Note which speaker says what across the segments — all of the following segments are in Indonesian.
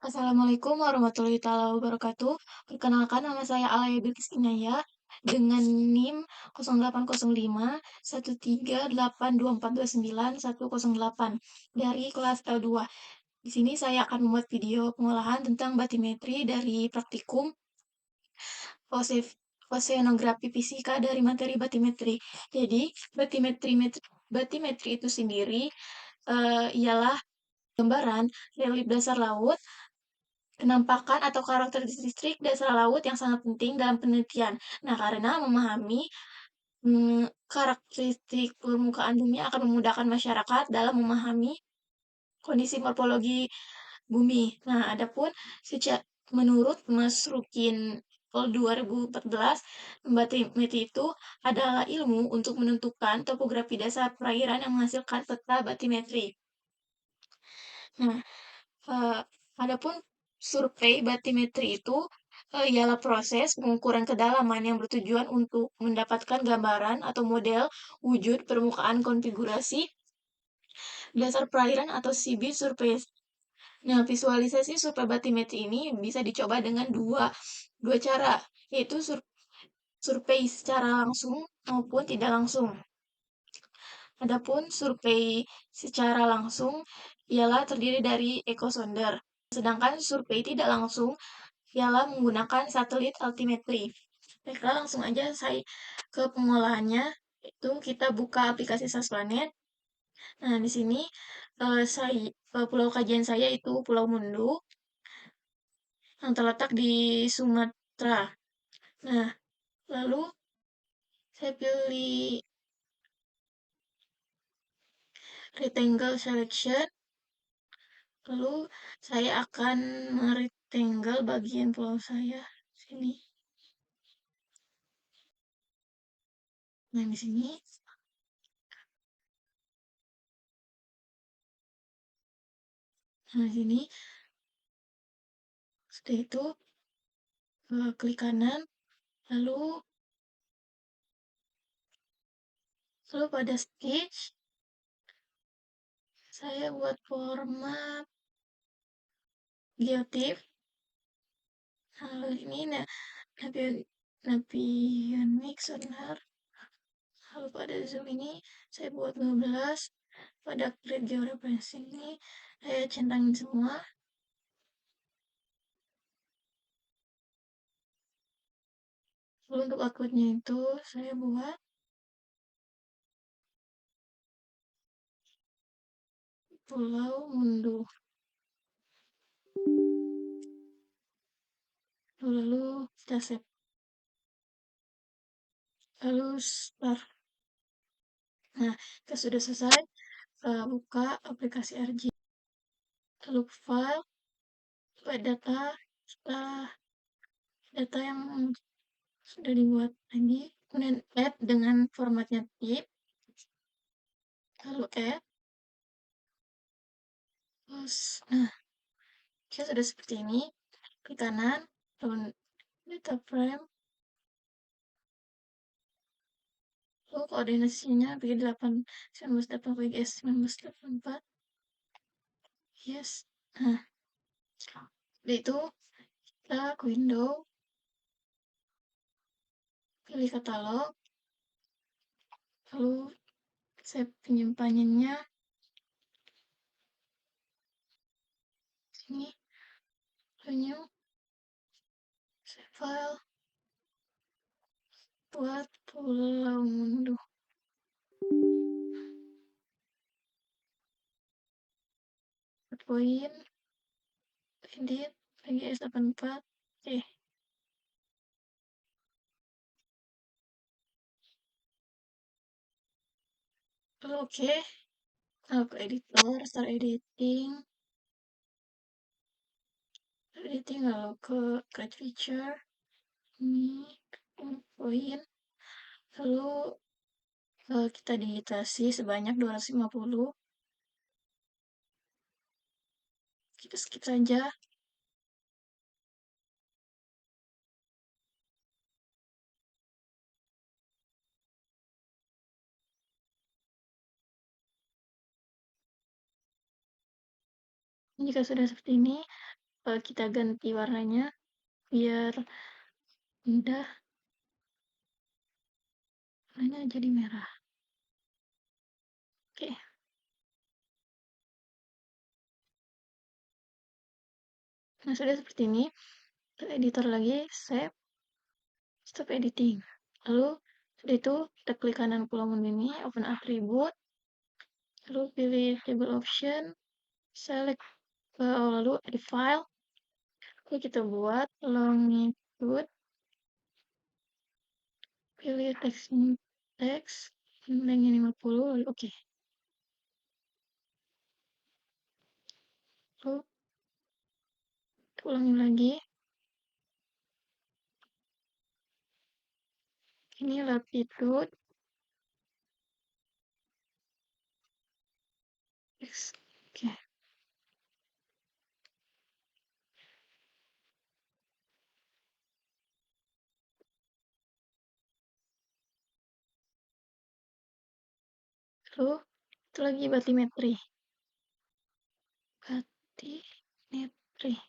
Speaker 1: Assalamualaikum warahmatullahi taala wabarakatuh. Perkenalkan nama saya Alaya Bilkis Inaya dengan NIM 08051382429108 dari kelas L2. Di sini saya akan membuat video pengolahan tentang batimetri dari praktikum oseanografi fisika dari materi batimetri. Jadi, batimetri itu sendiri ialah gambaran relief dasar laut, penampakan atau karakteristik dasar laut yang sangat penting dalam penelitian. Nah, karena memahami karakteristik permukaan bumi akan memudahkan masyarakat dalam memahami kondisi morfologi bumi. Nah, adapun menurut Mas Rukin 2014, batimetri itu adalah ilmu untuk menentukan topografi dasar perairan yang menghasilkan peta batimetri. Nah, adapun survei batimetri itu ialah proses pengukuran kedalaman yang bertujuan untuk mendapatkan gambaran atau model wujud permukaan konfigurasi dasar perairan atau CB survei. Nah, visualisasi survei batimetri ini bisa dicoba dengan dua cara, yaitu survei secara langsung maupun tidak langsung. Adapun survei secara langsung ialah terdiri dari ekosonder, sedangkan survei tidak langsung ialah menggunakan satelit altimetri. Baiklah, langsung aja saya ke pengolahannya. Itu kita buka aplikasi Sasplanet. Nah, di sini pulau kajian saya itu Pulau Mundu yang terletak di Sumatera. Nah, lalu saya pilih rectangle selection. Lalu saya akan merectangle bagian pulau saya sini. Nah, di sini. Nah, di sini. Setelah itu klik kanan, lalu pada sketch saya buat format geotiff. Lalu ini navionic sonar. Lalu pada zoom ini saya buat 12. Pada create georeference ini saya centangin semua. Lalu untuk akunnya itu saya buat Pulau Mundu. Lalu kita save. Lalu start. Nah, kita sudah selesai. Buka aplikasi RG. Lalu file, data yang sudah dibuat lagi, kemudian add dengan formatnya tip, lalu add, terus, nah, kita sudah seperti ini, klik kanan, lalu data frame, lalu koordinasinya BG8, 1988 BGS 1984, yes, nah, setelah itu, kita ke window, pilih katalog, lalu save penyimpanannya, sini, new, save file, buat Pulau Mundu. Poin, edit, PGS 84, oke. Oke, ke editor, start editing, lalu ke create feature, ini, poin, lalu kita digitasi sebanyak 250, kita skip saja. Jika sudah seperti ini, kita ganti warnanya biar mudah, warnanya jadi merah. Oke, nah sudah seperti ini. Ke editor lagi, save, stop editing. Lalu sudah itu kita klik kanan kolom ini, open attribute, lalu pilih table option, select, lalu edit file. Lalu kita buat longitude, pilih teks nilainya 50, lalu oke. Lalu ulangi lagi. Ini latitude, X, oke. Lalu itu lagi batimetri. Batimetri.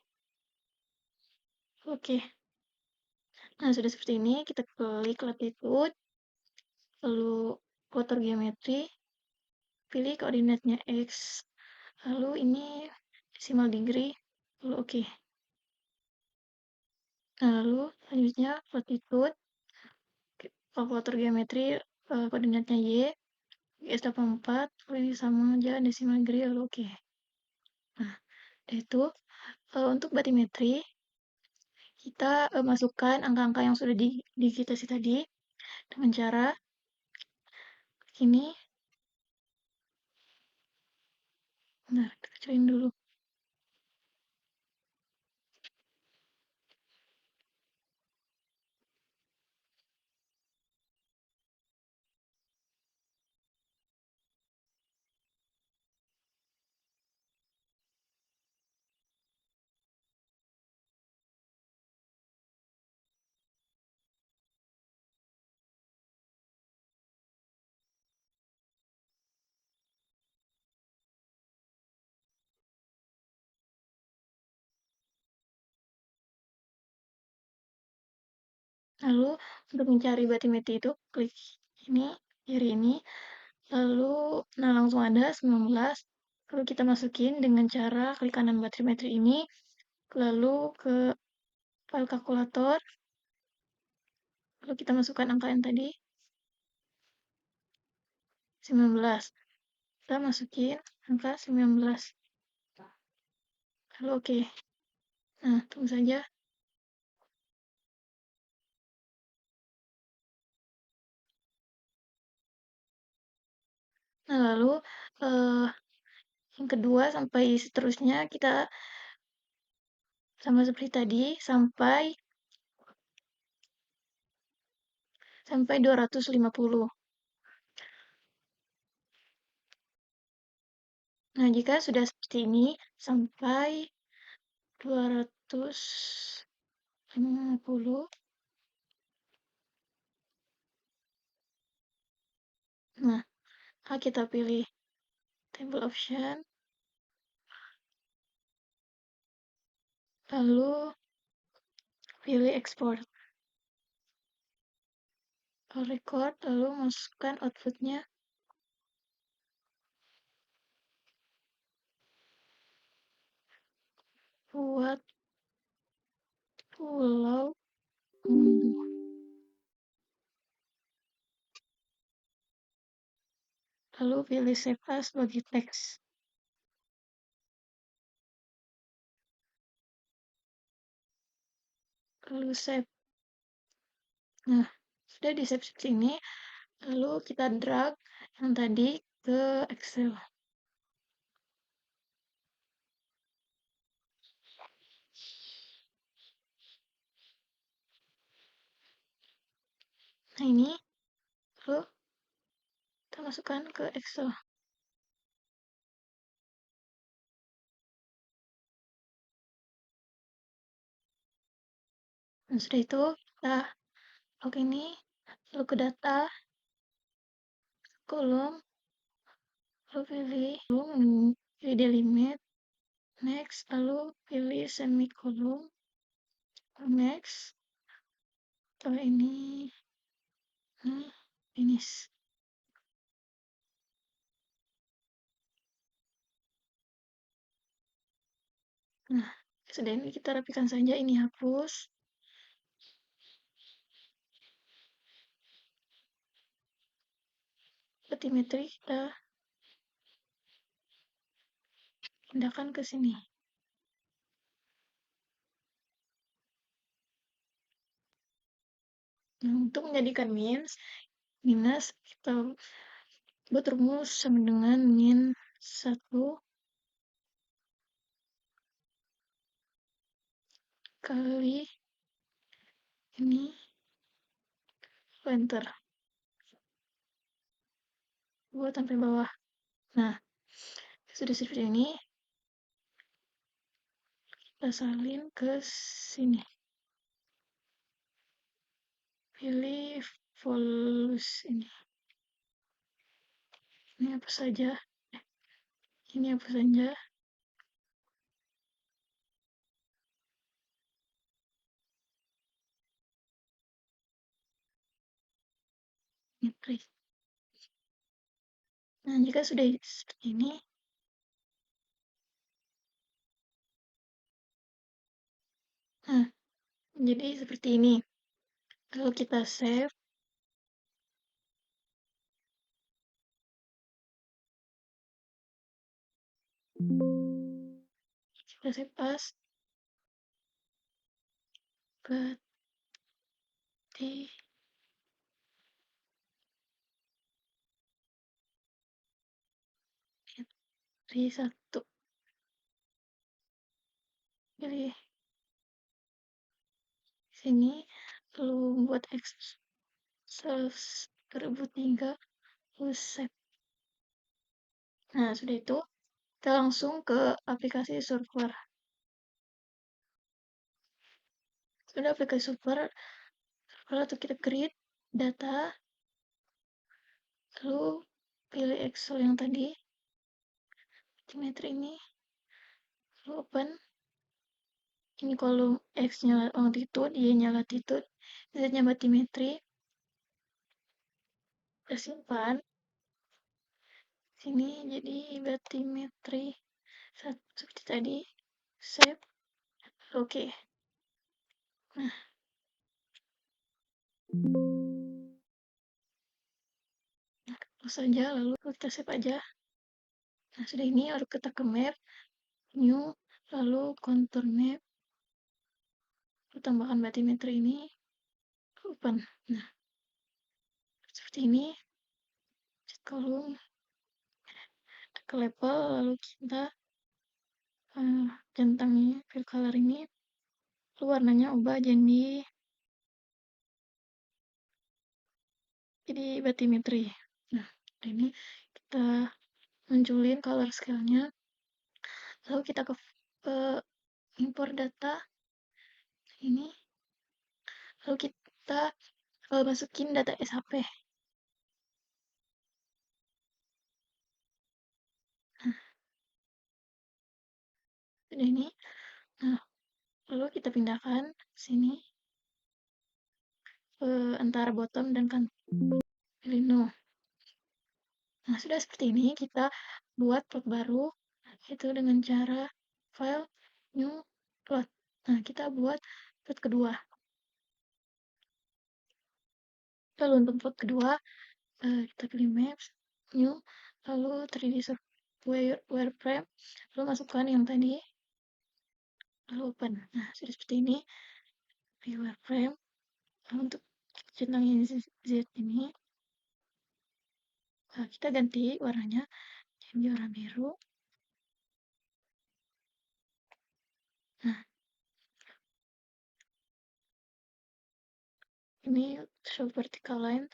Speaker 1: Oke. Nah, sudah seperti ini, kita klik latitude, lalu kotor geometri, pilih koordinatnya X, lalu ini decimal degree, lalu oke. Nah, lalu selanjutnya latitude, kalkulator geometri, koordinatnya Y, GS84, lalu ini sama aja decimal degree, lalu oke. Nah, itu untuk batimetri, kita masukkan angka-angka yang sudah digitasi tadi dengan cara ini. Bentar, kita kecilin dulu. Lalu untuk mencari batimetri itu klik ini, kiri ini, lalu nah langsung ada 19. Lalu kita masukin dengan cara klik kanan batimetri ini, lalu ke file kalkulator, lalu kita masukkan angka yang tadi 19. Kita masukin angka 19. Lalu oke. Nah, tunggu saja. Nah, lalu yang kedua sampai seterusnya kita sama seperti tadi sampai 250. Nah, jika sudah seperti ini sampai 250. Nah, kita pilih table option, lalu pilih export. Record, lalu masukkan outputnya. Buat pulau Unduh. Lalu pilih save as sebagai teks. Lalu save. Nah, sudah di save seperti ini. Lalu kita drag yang tadi ke Excel. Nah, ini lalu kita masukkan ke Excel. Dan sudah itu kita oke ini, lalu ke data, kolom, lalu pilih delimit. next, lalu pilih semikolon, next, setelah ini finish. Nah, sudah, ini kita rapikan saja, ini hapus. Batimetri kita pindahkan ke sini. Nah, untuk menjadikan minus, kita buat rumus sama dengan min 1 kali ini, enter, buat sampai bawah. Nah, sudah seperti ini, kita salin ke sini, pilih volus ini apa saja, ini apa saja, metri. Nah, jika sudah seperti ini, nah, jadi seperti ini. Lalu kita save, kita save as batimetri 1. Pilih sini, lalu buat Excel 2003, lalu save. Nah, sudah itu, kita langsung ke aplikasi server. Sudah aplikasi server, lalu kita create data, lalu pilih Excel yang tadi, batimetri ini, lalu open. Ini kolom X-nya longitude, Y-nya latitude, Z-nya batimetri. Kita simpan. Sini jadi batimetri 1 seperti tadi. Save. Oke. Nah, close saja, lalu kita save aja. Nah, sudah, ini harus kita ke map, new, lalu contour map, lalu tambahkan batimetri ini, open. Nah, seperti ini, kolom ke level, lalu kita centangnya fill color ini, lalu warnanya ubah jadi batimetri. Nah, ini kita munculin color scale-nya, lalu kita ke import data ini, lalu kita masukin data SHP. Nah, sudah ini. Nah, lalu kita pindahkan sini antara bottom dan kan, pilih no. Nah, sudah seperti ini, kita buat plot baru, itu dengan cara file, new, plot. Nah, kita buat plot kedua. Lalu untuk plot kedua, kita pilih maps, new, lalu 3D wireframe, lalu masukkan yang tadi, lalu open. Nah, sudah seperti ini, pilih wireframe. Lalu untuk centang yang Z ini, kita ganti warnanya jadi warna biru. Nah, ini show vertical line,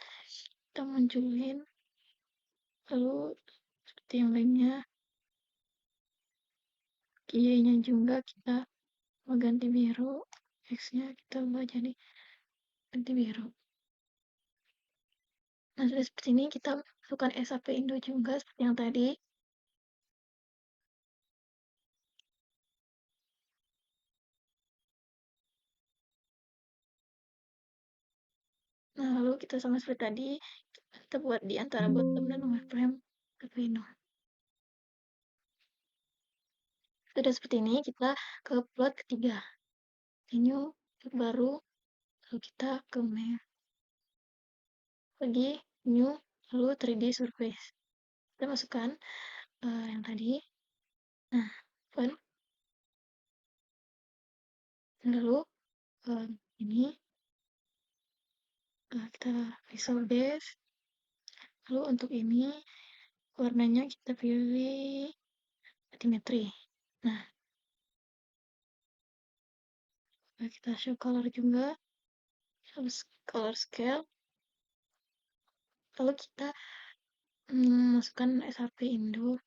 Speaker 1: kita munculin, lalu seperti yang lainnya, Y-nya juga kita mau ganti biru, X-nya kita ubah jadi ganti biru. Nah, sudah seperti ini, kita masukkan SAP Indo juga seperti yang tadi. Nah, lalu kita sama seperti tadi, kita buat di antara bottom dan wireframe Arduino. Sudah seperti ini, kita ke plot ketiga. New, plot baru, lalu kita ke map. Lagi, new, lalu 3D surface. Kita masukkan yang tadi. Nah, open. Lalu, ini, kita visual base. Lalu untuk ini, warnanya kita pilih batimetri. Nah, kita show color juga, harus color scale. Lalu kita masukkan SHP Indo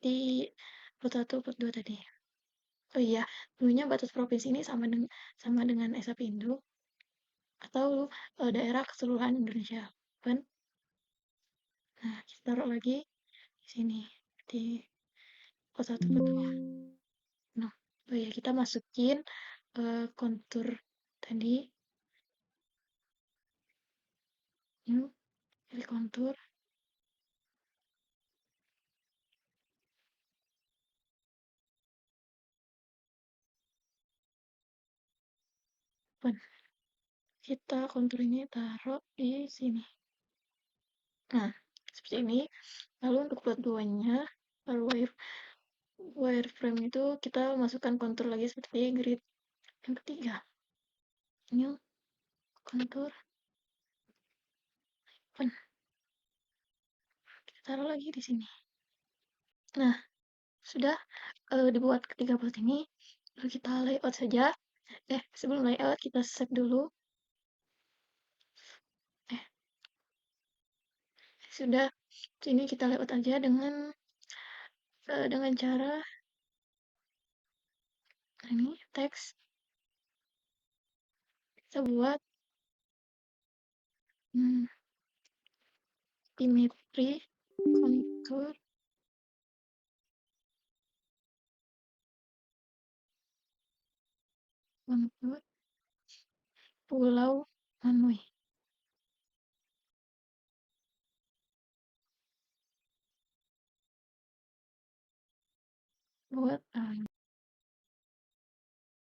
Speaker 1: di plot 1, plot 2 tadi. Oh iya, dulunya batas provinsi ini sama dengan SHP Indo atau daerah keseluruhan Indonesia. Kan? Nah, kita taruh lagi di sini di plot 1, plot 2. Nah, oh iya, kita masukin kontur tadi. Yuk, pilih kontur. Kita kontur ini taruh di sini. Nah, seperti ini. Lalu untuk plot 2-nya, wireframe itu kita masukkan kontur lagi seperti grid yang ketiga. Ini kontur. Kita taruh lagi di sini. Nah, sudah dibuat ketiga plot ini. Lalu kita layout saja. Sebelum layout kita save dulu. Sudah. Ini kita layout aja dengan cara ini teks. Kita buat batimetri kontur Pulau Manui. Buat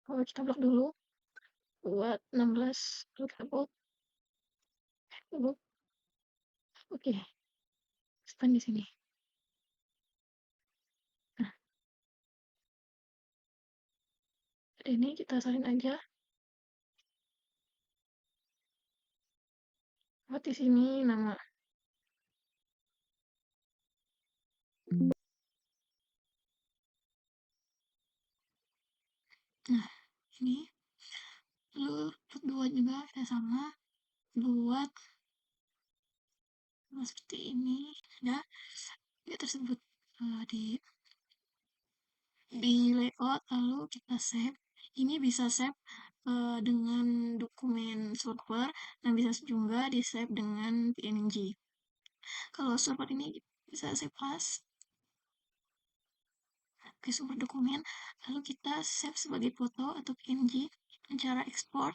Speaker 1: kalau kita blok dulu buat 16, lalu kita blok dulu. Oke, expand di sini. Nah, ini kita salin aja. Buat di sini nama. Nah, ini lalu kedua juga kita sama buat seperti ini. Nah, dia tersebut di layout, lalu kita save. Ini bisa save dengan dokumen server, dan bisa juga di save dengan PNG. Kalau server ini bisa save as ke sumber dokumen, lalu kita save sebagai foto atau PNG. Cara ekspor,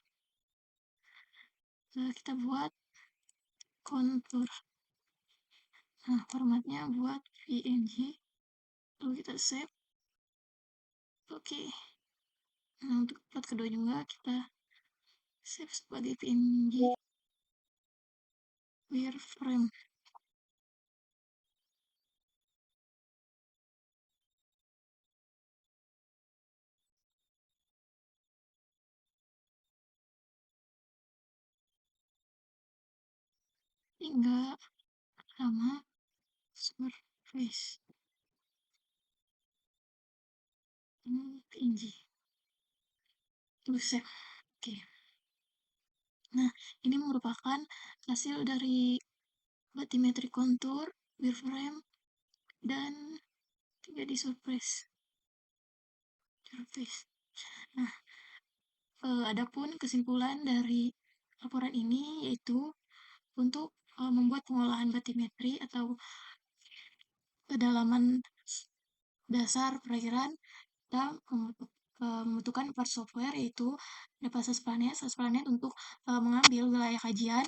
Speaker 1: kita buat kontur. Nah, formatnya buat PNG, lalu kita save. Oke. Nah, untuk plot kedua juga kita save sebagai PNG wireframe. Hingga sama surface PNG. Lalu save. Oke. Nah, ini merupakan hasil dari batimetri kontur, wireframe, dan 3D surface. Nah, adapun kesimpulan dari laporan ini yaitu untuk membuat pengolahan batimetri atau kedalaman dasar perairan, kita membutuhkan part software, yaitu ada SAS Planet untuk mengambil wilayah kajian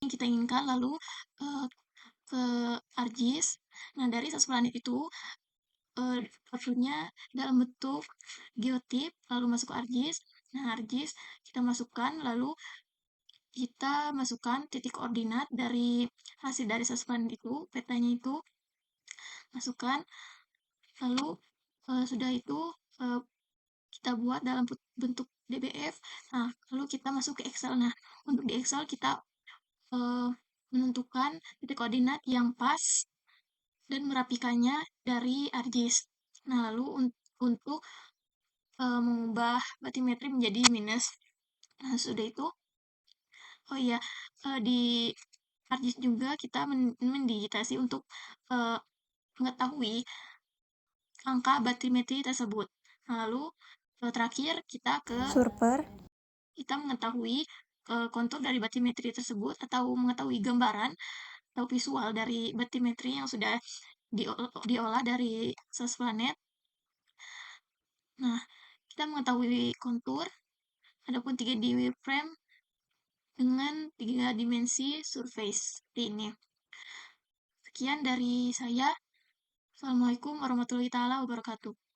Speaker 1: yang kita inginkan, lalu ke ArcGIS. Nah, dari SAS Planet itu outputnya dalam bentuk geotip, lalu masuk ke ArcGIS. Nah, ArcGIS kita masukkan, lalu kita masukkan titik koordinat dari hasil dari SAS Planet itu, petanya itu masukkan, lalu sudah itu kita buat dalam bentuk DBF. Nah, lalu kita masuk ke Excel. Nah, untuk di Excel kita menentukan titik koordinat yang pas dan merapikannya dari ArcGIS. Nah, lalu untuk mengubah batimetri menjadi minus. Nah, sudah itu, oh iya, di ArcGIS juga kita mendigitasi untuk mengetahui angka batimetri tersebut. Nah, lalu terakhir kita mengetahui kontur dari batimetri tersebut atau mengetahui gambaran atau visual dari batimetri yang sudah diolah dari SAS Planet. Nah, kita mengetahui kontur, adapun 3D wireframe dengan 3 dimensi surface seperti ini. Sekian dari saya. Assalamualaikum warahmatullahi wabarakatuh.